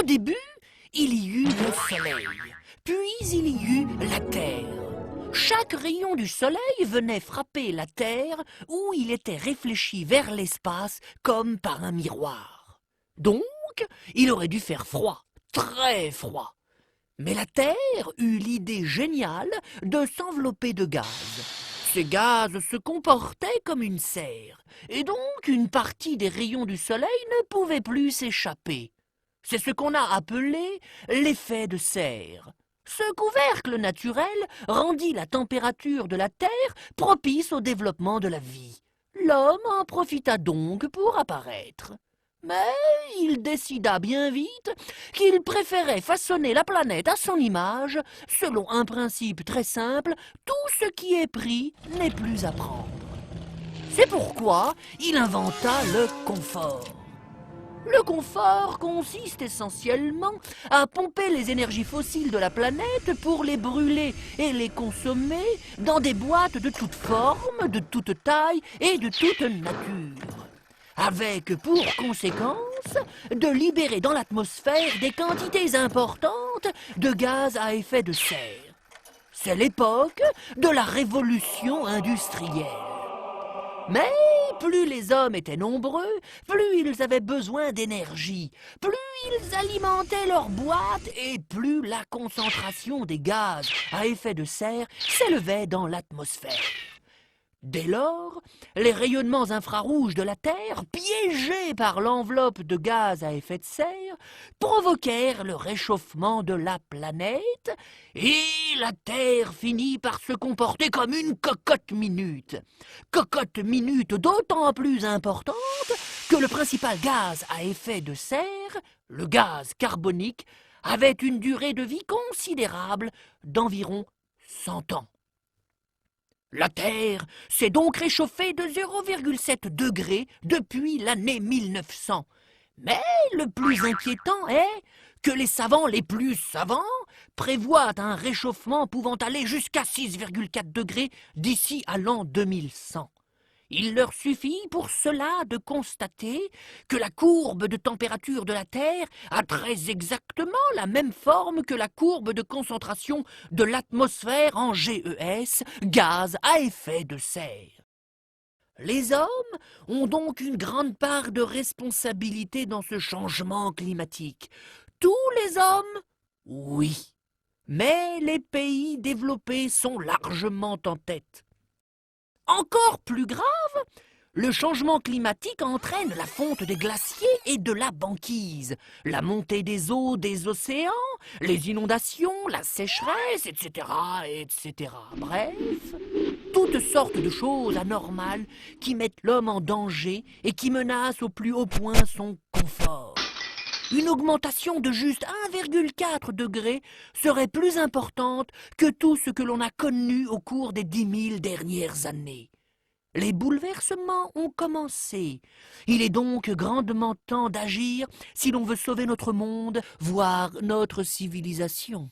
début, il y eut le soleil, puis il y eut la terre. Chaque rayon du soleil venait frapper la terre où il était réfléchi vers l'espace comme par un miroir. Donc, il aurait dû faire froid, très froid. Mais la terre eut l'idée géniale de s'envelopper de gaz. Ces gaz se comportaient comme une serre, et donc une partie des rayons du soleil ne pouvait plus s'échapper. C'est ce qu'on a appelé l'effet de serre. Ce couvercle naturel rendit la température de la Terre propice au développement de la vie. L'homme en profita donc pour apparaître. Mais il décida bien vite qu'il préférait façonner la planète à son image, selon un principe très simple, tout ce qui est pris n'est plus à prendre. C'est pourquoi il inventa le confort. Le confort consiste essentiellement à pomper les énergies fossiles de la planète pour les brûler et les consommer dans des boîtes de toutes formes, de toute taille et de toute nature, avec pour conséquence de libérer dans l'atmosphère des quantités importantes de gaz à effet de serre. C'est l'époque de la révolution industrielle. Mais plus les hommes étaient nombreux, plus ils avaient besoin d'énergie, plus ils alimentaient leurs boîtes et plus la concentration des gaz à effet de serre s'élevait dans l'atmosphère. Dès lors, les rayonnements infrarouges de la Terre, piégés par l'enveloppe de gaz à effet de serre, provoquèrent le réchauffement de la planète et la Terre finit par se comporter comme une cocotte minute. Cocotte minute d'autant plus importante que le principal gaz à effet de serre, le gaz carbonique, avait une durée de vie considérable d'environ 100 ans. La Terre s'est donc réchauffée de 0,7 degrés depuis l'année 1900. Mais le plus inquiétant est que les savants les plus savants prévoient un réchauffement pouvant aller jusqu'à 6,4 degrés d'ici à l'an 2100. Il leur suffit pour cela de constater que la courbe de température de la Terre a très exactement la même forme que la courbe de concentration de l'atmosphère en GES, gaz à effet de serre. Les hommes ont donc une grande part de responsabilité dans ce changement climatique. Tous les hommes, oui, mais les pays développés sont largement en tête. Encore plus grave, le changement climatique entraîne la fonte des glaciers et de la banquise, la montée des eaux des océans, les inondations, la sécheresse, etc., etc. Bref, toutes sortes de choses anormales qui mettent l'homme en danger et qui menacent au plus haut point son confort. Une augmentation de juste 1,4 degré serait plus importante que tout ce que l'on a connu au cours des 10 000 dernières années. Les bouleversements ont commencé. Il est donc grandement temps d'agir si l'on veut sauver notre monde, voire notre civilisation.